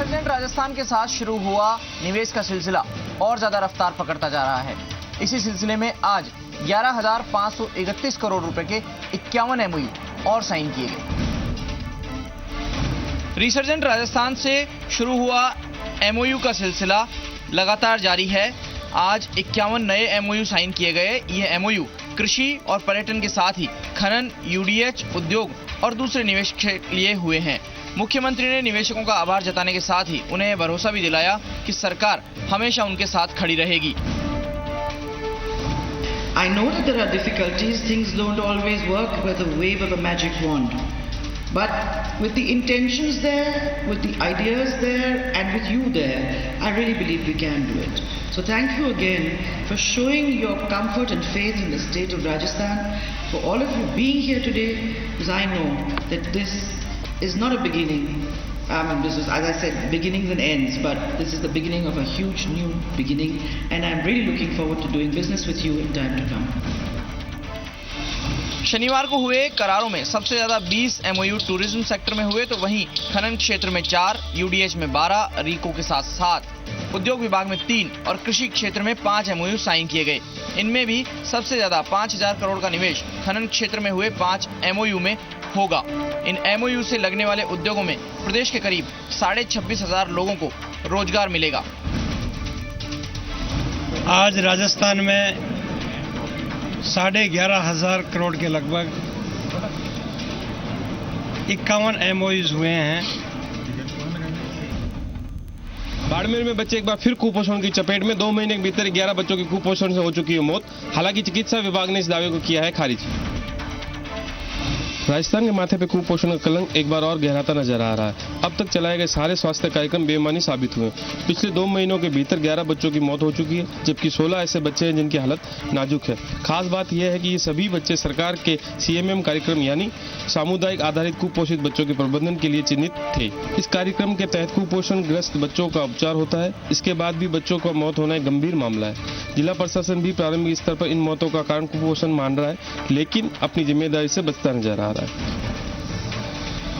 Resurgent Rajasthan के साथ शुरू हुआ निवेश का सिलसिला और ज्यादा रफ्तार पकड़ता जा रहा है। इसी सिलसिले में आज 11,531 करोड़ रुपए के 51 एमओयू और साइन किए गए। रिसर्जेंट राजस्थान से शुरू हुआ एमओयू का सिलसिला लगातार जारी है। आज 51 नए एमओयू साइन किए गए। ये एमओयू कृषि और पर्यटन के साथ ही खनन, यूडीएच, उद्योग और दूसरे निवेश के लिए हुए हैं। मुख्यमंत्री ने निवेशकों का आभार जताने के साथ ही उन्हें भरोसा भी दिलाया कि सरकार हमेशा उनके साथ खड़ी रहेगी। I know that there are difficulties, things don't always work with a wave of a magic wand. But with the intentions there, with the ideas there, and with you there, I really believe we can do it. So thank you again for showing your comfort and faith in the state of Rajasthan, for all of you being here today, because I know that this is not a beginning. This is, as I said, beginnings and ends, but this is the beginning of a huge new beginning, and I'm really looking forward to doing business with you in time to come. शनिवार को हुए करारों में सबसे ज्यादा 20 MOU tourism sector में हुए, तो वहीं खनन क्षेत्र में 4, यूडीएच में 12, रीको के साथ 7, उद्योग विभाग में 3 और कृषि क्षेत्र में 5 एमओयू साइन किए गए। इनमें भी सबसे ज्यादा 5,000 करोड़ का निवेश खनन क्षेत्र में हुए 5 एमओयू में होगा। इन एमओयू से लगने वाले उद्योगों में प्रदेश के करीब 26,500 लोगों को रोजगार मिलेगा। आज राजस्थान में 11,500 करोड़ के लगभग 51 एमओयूज हुए हैं। बाड़मेर में बच्चे एक बार फिर कुपोषण की चपेट में। 2 महीने के भीतर 11 बच्चों की कुपोषण से हो चुकी है मौत। हालांकि चिकित्सा विभाग ने इस दावे को किया है खारिज। राजस्थान के माथे पे कुपोषण का कलंक एक बार और गहराता नजर आ रहा है। अब तक चलाए गए सारे स्वास्थ्य कार्यक्रम बेईमानी साबित हुए। पिछले 2 महीनों के भीतर 11 बच्चों की मौत हो चुकी है, जबकि 16 ऐसे बच्चे हैं जिनकी हालत नाजुक है। खास बात यह है कि ये सभी बच्चे सरकार के सीएमएम कार्यक्रम यानी सामुदायिक आधारित कुपोषित बच्चों के प्रबंधन के लिए चिन्हित थे। इस कार्यक्रम के तहत कुपोषण ग्रस्त बच्चों का उपचार होता है। इसके बाद भी बच्चों का मौत होना एक गंभीर मामला है। जिला प्रशासन भी प्रारंभिक स्तर पर इन मौतों का कारण कुपोषण मान रहा है, लेकिन अपनी जिम्मेदारी से बचता नजर आ रहा है।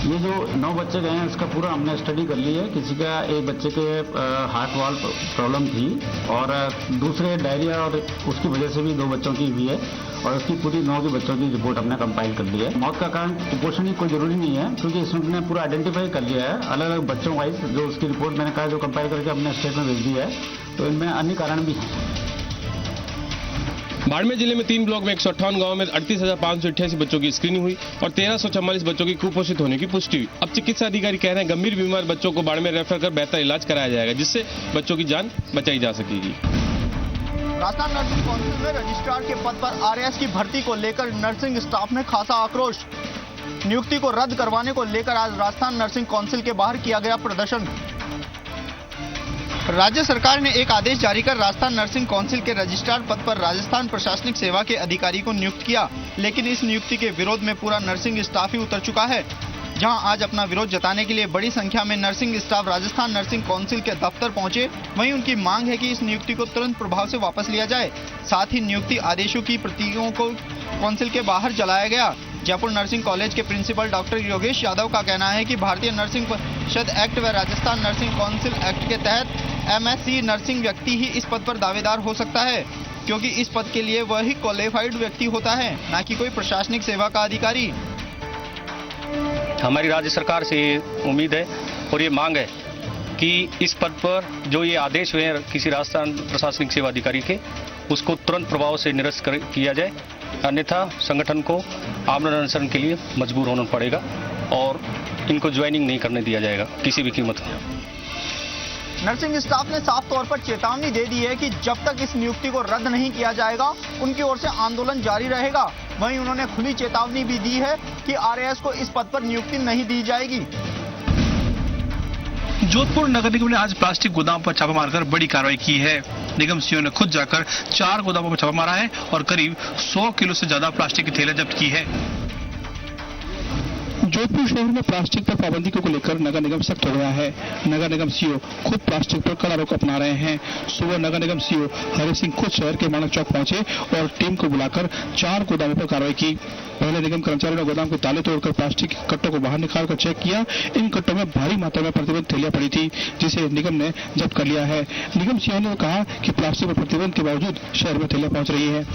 ये जो 9 बच्चे गए हैं इसका पूरा हमने स्टडी कर ली है। किसी का एक बच्चे के हार्ट वाल प्रॉब्लम थी और दूसरे डायरिया और उसकी वजह से भी 2 बच्चों की हुई है और उसकी पूरी 9 के बच्चों की रिपोर्ट हमने कंपाइल कर ली है। मौत का कारण कुपोषण ही कोई जरूरी नहीं है, क्योंकि इसमें पूरा आइडेंटिफाई कर लिया है अलग अलग बच्चों वाइज। जो उसकी रिपोर्ट मैंने कहा जो कंपाइल करके हमने स्टेट में भेज दी है, तो इनमें अन्य कारण भी हैं। बाड़मेर जिले में 3 ब्लॉक में 158 गांवों में 38,588 बच्चों की स्क्रीनिंग हुई और 1,344 बच्चों की कुपोषित होने की पुष्टि हुई। अब चिकित्सा अधिकारी कह रहे हैं गंभीर बीमार बच्चों को बाड़मेर रेफर कर बेहतर इलाज कराया जाएगा, जिससे बच्चों की जान बचाई जा सकेगी। राजस्थान नर्सिंग काउंसिल में रजिस्ट्रार के पद पर आरएएस की भर्ती को लेकर नर्सिंग स्टाफ में खासा आक्रोश। नियुक्ति को रद्द करवाने को लेकर आज राजस्थान नर्सिंग काउंसिल के बाहर किया गया प्रदर्शन। राज्य सरकार ने एक आदेश जारी कर राजस्थान नर्सिंग काउंसिल के रजिस्ट्रार पद पर राजस्थान प्रशासनिक सेवा के अधिकारी को नियुक्त किया, लेकिन इस नियुक्ति के विरोध में पूरा नर्सिंग स्टाफ ही उतर चुका है। जहां आज अपना विरोध जताने के लिए बड़ी संख्या में nursing staff Rajasthan nursing council के दफ्तर पहुंचे, वहीं उनकी मांग है कि इस नियुक्ति को तुरंत प्रभाव से वापस लिया जाए। साथ ही नियुक्ति आदेशों की प्रतियों को काउंसिल के बाहर जलाया गया। जयपुर नर्सिंग कॉलेज के प्रिंसिपल डॉक्टर योगेश यादव का कहना है कि भारतीय नर्सिंग परिषद एक्ट व राजस्थान नर्सिंग काउंसिल एक्ट के तहत एमएससी नर्सिंग व्यक्ति ही इस पद पर दावेदार हो सकता है, क्योंकि इस पद के लिए वही क्वालिफाइड व्यक्ति होता है, न कि कोई प्रशासनिक सेवा का अधिकारी। हमारी राज्य सरकार से उम्मीद है और ये मांग है कि इस पद पर जो ये आदेश हुए हैं किसी राजस्थान प्रशासनिक सेवा अधिकारी के, उसको तुरंत प्रभाव से निरस्त किया जाए, अन्यथा संगठन को आमरण अनशन के लिए मजबूर होना पड़ेगा और इनको ज्वाइनिंग नहीं करने दिया जाएगा किसी भी कीमत पर। नर्सिंग स्टाफ ने साफ तौर पर चेतावनी दे दी है कि जब तक इस नियुक्ति को रद्द नहीं किया जाएगा, उनकी ओर से आंदोलन जारी रहेगा। वहीं उन्होंने खुली चेतावनी भी दी है कि आरएएस को इस पद पर नियुक्ति नहीं दी जाएगी। जोधपुर नगर निगम ने आज प्लास्टिक गोदाम पर छापा मारकर बड़ी कार्रवाई की है। निगम सीओ ने खुद जाकर 4 गोदामों पर छापा मारा है और करीब 100 किलो से ज्यादा प्लास्टिक की थैलियां जब्त की है। जोधपुर शहर में प्लास्टिक पर पाबंदी को लेकर नगर निगम सख्त हो गया है। नगर निगम सीओ खुद प्लास्टिक पर कड़ा रोक अपना रहे हैं। सुबह नगर निगम सीओ हरि सिंह खुद शहर के मानक चौक पहुंचे और टीम को बुलाकर 4 गोदामों पर कार्रवाई की। पहले निगम कर्मचारियों ने गोदाम के ताले तोड़कर प्लास्टिक के कट्टों को बाहर निकालकर चेक किया। इन कट्टों में भारी मात्रा में प्रतिबंध थैलियां पड़ी थी, जिसे निगम ने जब्त कर लिया है। निगम सीओ ने कहा कि प्लास्टिक पर प्रतिबंध के बावजूद शहर में थैलियां पहुंच रही है।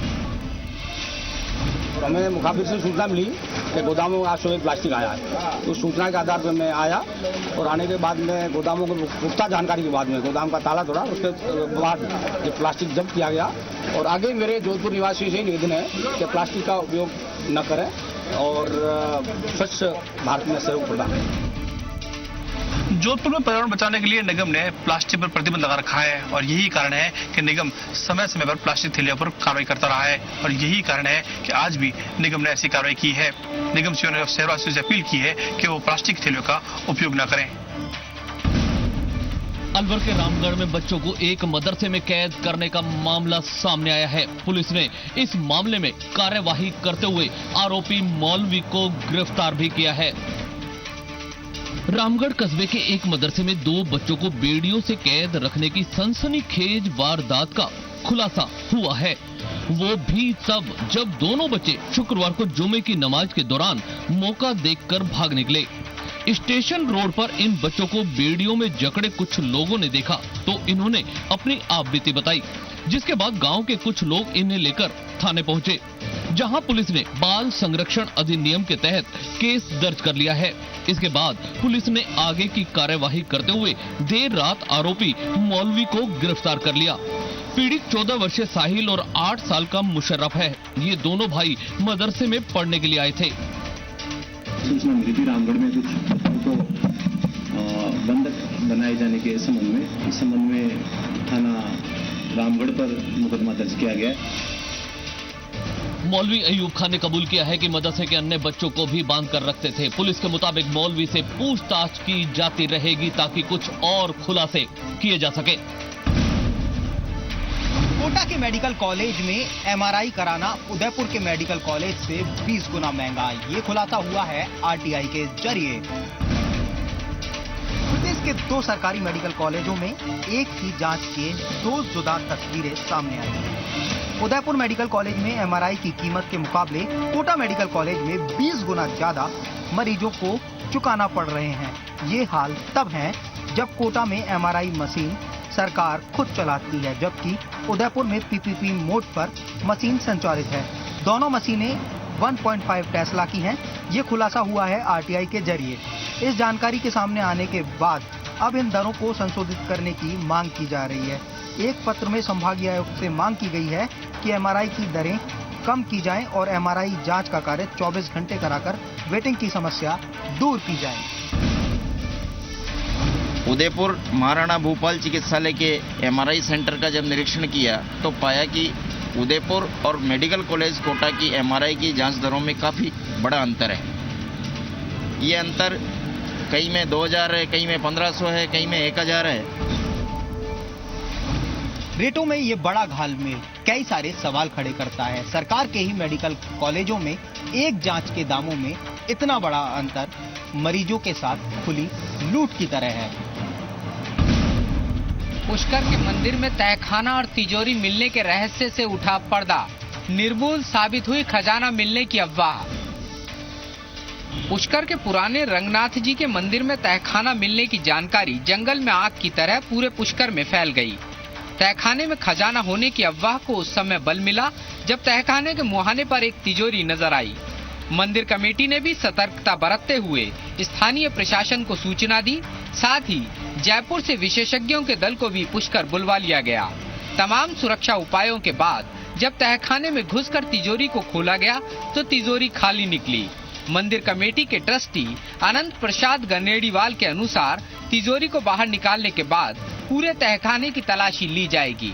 हमें मुखाबिर से सूचना मिली कि गोदामों में आज सुबह प्लास्टिक आया है। उस सूचना के आधार पर मैं आया और आने के बाद में गोदामों को पुख्ता जानकारी के बाद में गोदाम का ताला तोड़ा। उसके बाद ये प्लास्टिक जब्त किया गया और आगे मेरे जोधपुर निवासियों से निवेदन है कि प्लास्टिक का उपयोग न करें और स्वच्छ भारत में सहयोग प्रदान करें। जोधपुर में पर्यावरण बचाने के लिए निगम ने प्लास्टिक पर प्रतिबंध लगा रखा है और यही कारण है कि निगम समय समय पर प्लास्टिक थैलियों पर कार्रवाई करता रहा है और यही कारण है कि आज भी निगम ने ऐसी कार्रवाई की है। निगम सीओ ने शहरवासियों से अपील की है कि वो प्लास्टिक थैलियों का उपयोग न करें। अलवर के रामगढ़ में बच्चों को एक मदरसे में कैद करने का मामला सामने आया है। पुलिस ने इस मामले में कार्यवाही करते हुए आरोपी मौलवी को गिरफ्तार भी किया है। रामगढ़ कस्बे के एक मदरसे में 2 बच्चों को बेड़ियों से कैद रखने की सनसनीखेज वारदात का खुलासा हुआ है। वो भी तब जब दोनों बच्चे शुक्रवार को जुमे की नमाज के दौरान मौका देखकर भाग निकले। स्टेशन रोड पर इन बच्चों को बेड़ियों में जकड़े कुछ लोगों ने देखा तो इन्होंने अपनी आपबीती बताई, जिसके बाद गांव के कुछ लोग इन्हें लेकर थाने पहुंचे, जहां पुलिस ने बाल संरक्षण अधिनियम के तहत केस दर्ज कर लिया है। इसके बाद पुलिस ने आगे की कार्यवाही करते हुए देर रात आरोपी मौलवी को गिरफ्तार कर लिया। पीड़ित 14 वर्षीय साहिल और 8 साल का मुशर्रफ है। ये दोनों भाई मदरसे में पढ़ने के लिए आए थे। सूचना मिली थी रामगढ़ में कुछ बच्चों को बंधक बनाए जाने के संबंध में। इस संबंध में थाना रामगढ़ पर मुकदमा दर्ज किया गया है। मौलवी अयूब खान ने कबूल किया है कि मदरसे के अन्य बच्चों को भी बांध कर रखते थे। पुलिस के मुताबिक मौलवी से पूछताछ की जाती रहेगी ताकि कुछ और खुलासे किए जा सके। कोटा के मेडिकल कॉलेज में एमआरआई कराना उदयपुर के मेडिकल कॉलेज से 20 गुना महंगा। ये खुलासा हुआ है आरटीआई के जरिए। प्रदेश के 2 सरकारी मेडिकल कॉलेजों में एक ही जांच के 2 जुदा तस्वीरें सामने आई हैं। उदयपुर मेडिकल कॉलेज में एमआरआई की कीमत के मुकाबले कोटा मेडिकल कॉलेज में 20 गुना ज्यादा मरीजों को चुकाना पड़ रहे हैं। ये हाल तब है जब कोटा में एमआरआई मशीन सरकार खुद चलाती है, जबकि उदयपुर में पीपीपी मोड पर मशीन संचालित है। दोनों मशीनें 1.5 टेस्ला की हैं। ये खुलासा हुआ है आरटीआई के जरिए। इस जानकारी के सामने आने के बाद अब इन दरों को संशोधित करने की मांग की जा रही है। एक पत्र में संभागीय आयुक्त से मांग की गई है कि एमआरआई की दरें कम की जाएं और एमआरआई जांच का कार्य 24 घंटे कराकर वेटिंग की समस्या दूर की जाए। उदयपुर महाराणा भूपाल चिकित्सालय के एमआरआई सेंटर का जब निरीक्षण किया तो पाया कि उदयपुर और मेडिकल कॉलेज कोटा की एमआरआई की जांच दरों में काफ़ी बड़ा अंतर है। ये अंतर कई में 2000 है, कई में 1500 है, कई में 1000 है। रेटों में ये बड़ा घालमेल कई सारे सवाल खड़े करता है। सरकार के ही मेडिकल कॉलेजों में एक जांच के दामों में इतना बड़ा अंतर मरीजों के साथ खुली लूट की तरह है। पुष्कर के मंदिर में तहखाना और तिजोरी मिलने के रहस्य से उठा पर्दा। निर्मूल साबित हुई खजाना मिलने की अफवाह। पुष्कर के पुराने रंगनाथ जी के मंदिर में तहखाना मिलने की जानकारी जंगल में आग की तरह पूरे पुष्कर में फैल गई। तहखाने में खजाना होने की अफवाह को उस समय बल मिला जब तहखाने के मुहाने पर एक तिजोरी नजर आई। मंदिर कमेटी ने भी सतर्कता बरतते हुए स्थानीय प्रशासन को सूचना दी। साथ ही जयपुर से विशेषज्ञों के दल को भी पुष्कर बुलवा लिया गया। तमाम सुरक्षा उपायों के बाद जब तहखाने में घुसकर तिजोरी को खोला गया तो तिजोरी खाली निकली। मंदिर कमेटी के ट्रस्टी अनंत प्रसाद गनेड़ीवाल के अनुसार तिजोरी को बाहर निकालने के बाद पूरे तहखाने की तलाशी ली जाएगी।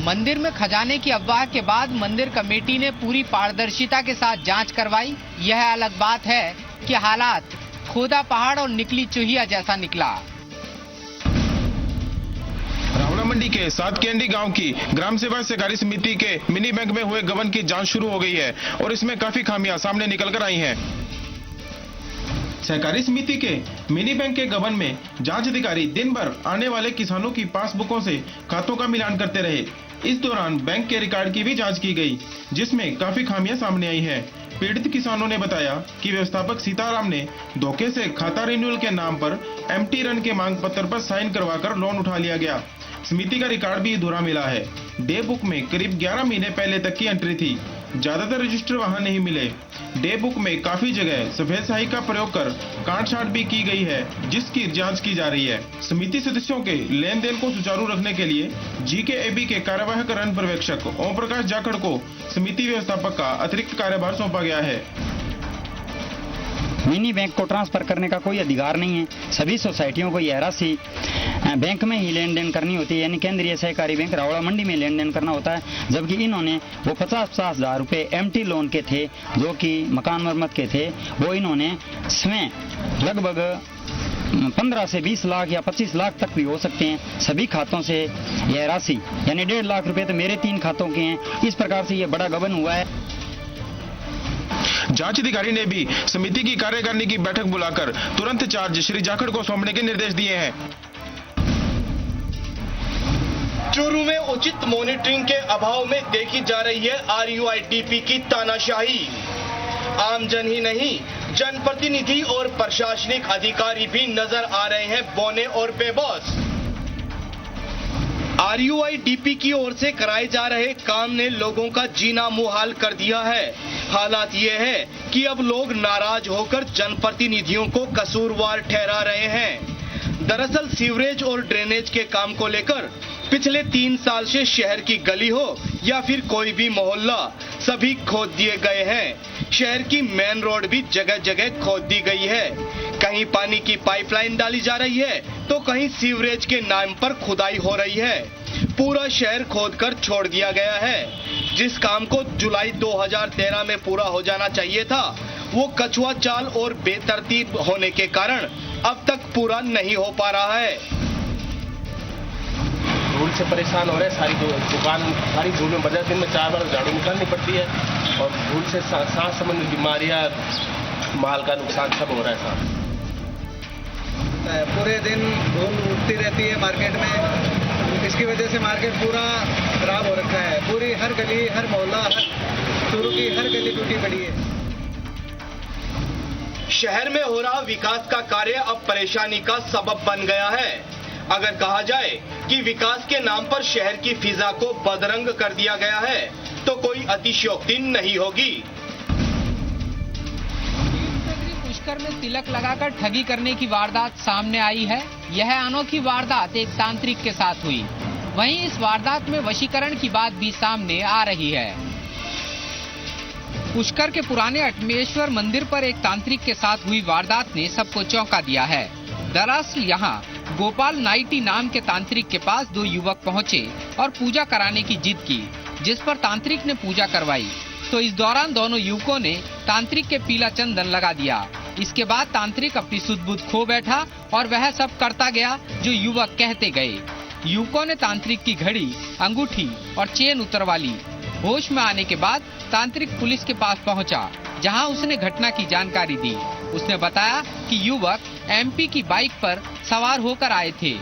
मंदिर में खजाने की अफवाह के बाद मंदिर कमेटी ने पूरी पारदर्शिता के साथ जांच करवाई। यह अलग बात है कि हालात खोदा पहाड़ और निकली चूहिया जैसा निकला। रावणा मंडी के 7 कैंडी गांव की ग्राम सेवा सहकारी समिति के मिनी बैंक में हुए गबन की जांच शुरू हो गई है और इसमें काफी खामियां सामने निकल कर आई हैं। सहकारी समिति के मिनी बैंक के गबन में जांच अधिकारी दिन भर आने वाले किसानों की पासबुकों से खातों का मिलान करते रहे। इस दौरान बैंक के रिकॉर्ड की भी जांच की गई, जिसमें काफी खामियां सामने आई है। पीड़ित किसानों ने बताया कि व्यवस्थापक सीताराम ने धोखे से खाता रिन्यूअल के नाम पर एम्प्टी रन के मांग पत्र पर साइन करवाकर लोन उठा लिया गया। समिति का रिकॉर्ड भी अधूरा मिला है। डे बुक में करीब 11 महीने पहले तक की एंट्री थी। ज्यादातर रजिस्टर वहां नहीं मिले। डे बुक में काफी जगह सफेद स्याही का प्रयोग कर काट-छांट भी की गई है, जिसकी जांच की जा रही है। समिति सदस्यों के लेन देन को सुचारू रखने के लिए जीकेएबी के कार्यवाहक रण पर्यवेक्षक ओम प्रकाश जाखड़ को समिति व्यवस्थापक का अतिरिक्त कार्यभार सौंपा गया है। मिनी बैंक को ट्रांसफर करने का कोई अधिकार नहीं है। सभी सोसाइटियों को यह राशि बैंक में ही लेन देन करनी होती है, यानी केंद्रीय सहकारी बैंक रावड़ा मंडी में लेन देन करना होता है। जबकि इन्होंने वो 50,000 रुपए एम्प्टी लोन के थे, जो कि मकान मरम्मत के थे, वो इन्होंने स्वयं लगभग 15 से 20 लाख या 25 लाख तक भी हो सकते हैं, सभी खातों से यह राशि यानी 1.5 लाख रुपए तो मेरे 3 खातों के हैं। इस प्रकार से ये बड़ा गबन हुआ है। जांच अधिकारी ने भी समिति की कार्यकारिणी की बैठक बुलाकर तुरंत चार्ज श्री जाखड़ को सौंपने के निर्देश दिए हैं। चूरू में उचित मॉनिटरिंग के अभाव में देखी जा रही है RUIDP की तानाशाही। आमजन ही नहीं, जनप्रतिनिधि और प्रशासनिक अधिकारी भी नजर आ रहे हैं बौने और बेबस। RUIDP की ओर से कराए जा रहे काम ने लोगों का जीना मुहाल कर दिया है। हालात ये है कि अब लोग नाराज होकर जनप्रतिनिधियों को कसूरवार ठहरा रहे हैं। दरअसल सीवरेज और ड्रेनेज के काम को लेकर पिछले 3 साल से शहर की गली हो या फिर कोई भी मोहल्ला, सभी खोद दिए गए हैं। शहर की मेन रोड भी जगह जगह खोद दी गई है। कहीं पानी की पाइपलाइन डाली जा रही है तो कहीं सीवरेज के नाम पर खुदाई हो रही है। पूरा शहर खोदकर छोड़ दिया गया है। जिस काम को जुलाई 2013 में पूरा हो जाना चाहिए था, वो कछुआ चाल और बेतरतीब होने के कारण अब तक पूरा नहीं हो पा रहा है। धूल से परेशान हो रहे हैं, सारी दुकान सारी धूल में बजा। दिन में 4 बार झाड़ू निकालनी पड़ती है और धूल से सांस संबंधी बीमारियां, माल का नुकसान सब हो रहा है साहब। पूरे दिन धूल उठती रहती है मार्केट में, इसकी वजह से मार्केट पूरा खराब हो रखा है। पूरी हर गली, हर मोहल्ला, चूरू की हर गली टूटी पड़ी है। शहर में हो रहा विकास का कार्य अब परेशानी का सबब बन गया है। अगर कहा जाए कि विकास के नाम पर शहर की फिजा को बदरंग कर दिया गया है तो कोई अतिशयोक्ति नहीं होगी। पुष्कर में तिलक लगाकर ठगी करने की वारदात सामने आई है। यह अनोखी वारदात एक तांत्रिक के साथ हुई। वहीं इस वारदात में वशीकरण की बात भी सामने आ रही है। पुष्कर के पुराने अटमेश्वर मंदिर पर एक तांत्रिक के साथ हुई वारदात ने सबको चौंका दिया है। दरअसल यहाँ गोपाल नाइटी नाम के तांत्रिक के पास 2 युवक पहुंचे और पूजा कराने की जिद की, जिस पर तांत्रिक ने पूजा करवाई। तो इस दौरान दोनों युवकों ने तांत्रिक के पीला चंदन लगा दिया। इसके बाद तांत्रिक अपनी सुध-बुध खो बैठा और वह सब करता गया जो युवक कहते गए। युवकों ने तांत्रिक की घड़ी, अंगूठी और चेन उतरवा ली। होश में आने के बाद तांत्रिक पुलिस के पास पहुंचा, जहां उसने घटना की जानकारी दी। उसने बताया कि युवक MP की बाइक पर सवार होकर आए थे।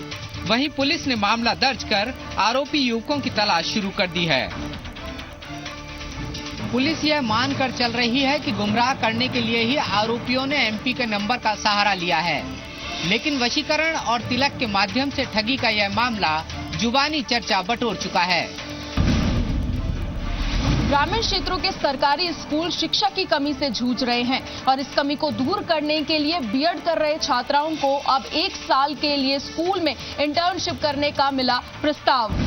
वहीं पुलिस ने मामला दर्ज कर आरोपी युवकों की तलाश शुरू कर दी है। पुलिस यह मानकर चल रही है कि गुमराह करने के लिए ही आरोपियों ने MP के नंबर का सहारा लिया है, लेकिन वशीकरण और तिलक के माध्यम से ठगी का यह मामला जुबानी चर्चा बटोर चुका है। ग्रामीण क्षेत्रों के सरकारी स्कूल शिक्षा की कमी से जूझ रहे हैं और इस कमी को दूर करने के लिए बीएड कर रहे छात्राओं को अब 1 साल के लिए स्कूल में इंटर्नशिप करने का मिला प्रस्ताव।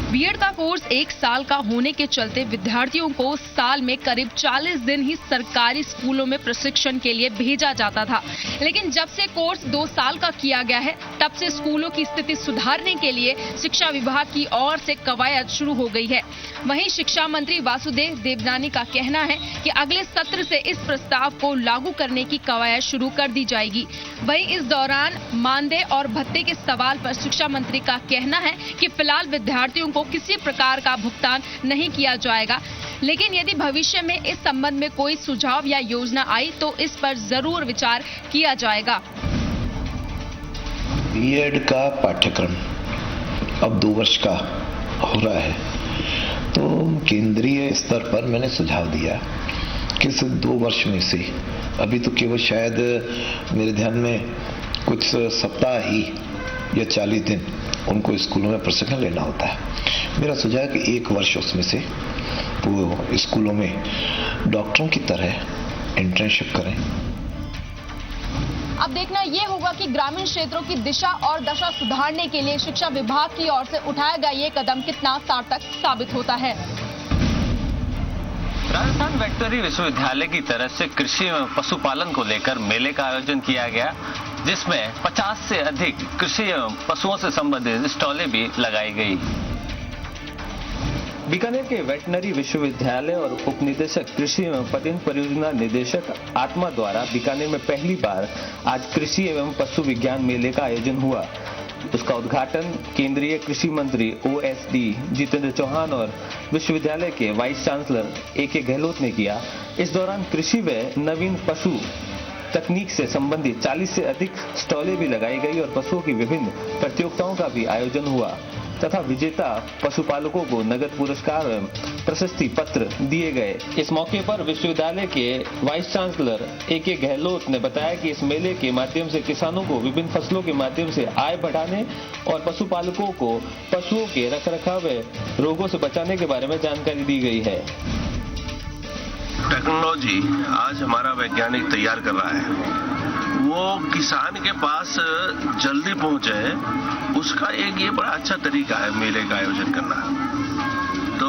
बीएड का कोर्स 1 साल का होने के चलते विद्यार्थियों को साल में करीब 40 दिन ही सरकारी स्कूलों में प्रशिक्षण के लिए भेजा जाता था, लेकिन जब से कोर्स 2 साल का किया गया है, तब से स्कूलों की स्थिति सुधारने के लिए शिक्षा विभाग की ओर से कवायद शुरू हो गई है। वहीं शिक्षा मंत्री वासुदेव देवनानी का कहना है कि अगले सत्र से इस प्रस्ताव को लागू करने की कवायद शुरू कर दी जाएगी। वहीं इस दौरान मानदेय और भत्ते के सवाल पर शिक्षा मंत्री का कहना है कि फिलहाल विद्यार्थियों को किसी प्रकार का भुगतान नहीं किया जाएगा। लेकिन यदि भविष्य में इस संबंध में कोई सुझाव या योजना आई तो इस पर जरूर विचार किया जाएगा। बीएड का पाठ्यक्रम अब 2 वर्ष का हो रहा है, तो केंद्रीय स्तर पर मैंने सुझाव दिया कि इस 2 वर्ष में से अभी तो केवल शायद मेरे ध्यान में कुछ सप्ताह ही या 40 दिन उनको स्कूलों में प्रशिक्षण लेना होता है। मेरा सुझाव है कि 1 वर्ष उसमें से वो स्कूलों में डॉक्टरों की तरह इंटर्नशिप करें। अब देखना ये होगा कि ग्रामीण क्षेत्रों की दिशा और दशा सुधारने के लिए शिक्षा विभाग की ओर से उठाया गया ये कदम कितना सार्थक साबित होता है। राजस्थान वेटनरी विश्वविद्यालय की तरफ से कृषि एवं पशुपालन को लेकर मेले का आयोजन किया गया, जिसमें 50 से अधिक कृषि एवं पशुओं से संबंधित स्टॉलें भी लगाई गई। बीकानेर के वेटनरी विश्वविद्यालय और उपनिदेशक कृषि एवं पतन परियोजना निदेशक आत्मा द्वारा बीकानेर में पहली बार आज कृषि एवं पशु विज्ञान मेले का आयोजन हुआ। उसका उद्घाटन केंद्रीय कृषि मंत्री OSD जितेंद्र चौहान और विश्वविद्यालय के वाइस चांसलर AK गहलोत ने किया। इस दौरान कृषि व नवीन पशु तकनीक से संबंधित 40 से अधिक स्टॉलें भी लगाई गई और पशुओं की विभिन्न प्रतियोगिताओं का भी आयोजन हुआ तथा विजेता पशुपालकों को नगद पुरस्कार एवं प्रशस्ति पत्र दिए गए। इस मौके पर विश्वविद्यालय के वाइस चांसलर AK गहलोत ने बताया कि इस मेले के माध्यम से किसानों को विभिन्न फसलों के माध्यम से आय बढ़ाने और पशुपालकों को पशुओं के रखरखाव व रोगों से बचाने के बारे में जानकारी दी गई है। टेक्नोलॉजी आज हमारा वैज्ञानिक तैयार कर रहा है, वो किसान के पास जल्दी पहुंचे, उसका एक ये बड़ा अच्छा तरीका है मेले का आयोजन करना। तो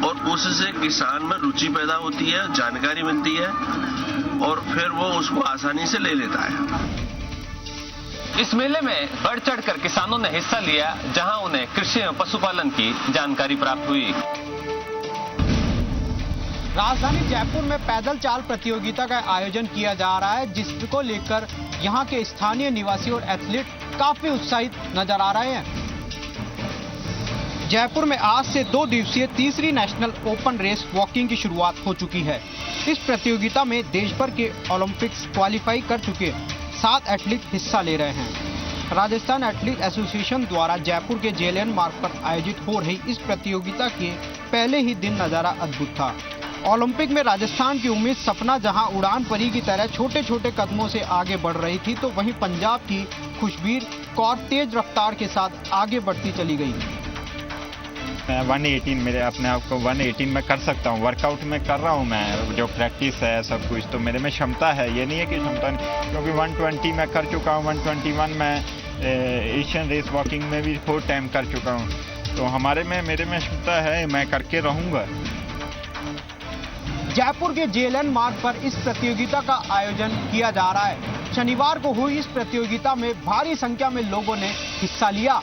और उससे किसान में रुचि पैदा होती है, जानकारी मिलती है और फिर वो उसको आसानी से ले लेता है। इस मेले में बढ़ चढ़कर किसानों ने हिस्सा लिया, जहां उन्हें कृषि एवं पशुपालन की जानकारी प्राप्त हुई। राजधानी जयपुर में पैदल चाल प्रतियोगिता का आयोजन किया जा रहा है, जिसको लेकर यहां के स्थानीय निवासी और एथलीट काफी उत्साहित नजर आ रहे हैं। जयपुर में आज से 2 दिवसीय तीसरी नेशनल ओपन रेस वॉकिंग की शुरुआत हो चुकी है। इस प्रतियोगिता में देश भर के ओलंपिक्स क्वालिफाई कर चुके 7 एथलीट हिस्सा ले रहे हैं। राजस्थान एथलीट एसोसिएशन द्वारा जयपुर के JLN मार्ग पर आयोजित हो रही इस प्रतियोगिता के पहले ही दिन नजारा अद्भुत था। ओलंपिक में राजस्थान की उम्मीद सपना जहां उड़ान परी की तरह छोटे छोटे कदमों से आगे बढ़ रही थी, तो वहीं पंजाब की खुशबीर कौर तेज रफ्तार के साथ आगे बढ़ती चली गई। 118 मेरे अपने आप को 118 में कर सकता हूँ, वर्कआउट में कर रहा हूँ मैं, जो प्रैक्टिस है सब कुछ, तो मेरे में क्षमता है। ये नहीं है कि क्षमता नहीं, क्योंकि 120 में कर चुका हूँ, 121 में एशियन रेस वॉकिंग में भी 4 टाइम कर चुका हूँ, तो मेरे में क्षमता है, मैं करके रहूँगा। जयपुर के JLN मार्ग पर इस प्रतियोगिता का आयोजन किया जा रहा है। शनिवार को हुई इस प्रतियोगिता में भारी संख्या में लोगों ने हिस्सा लिया।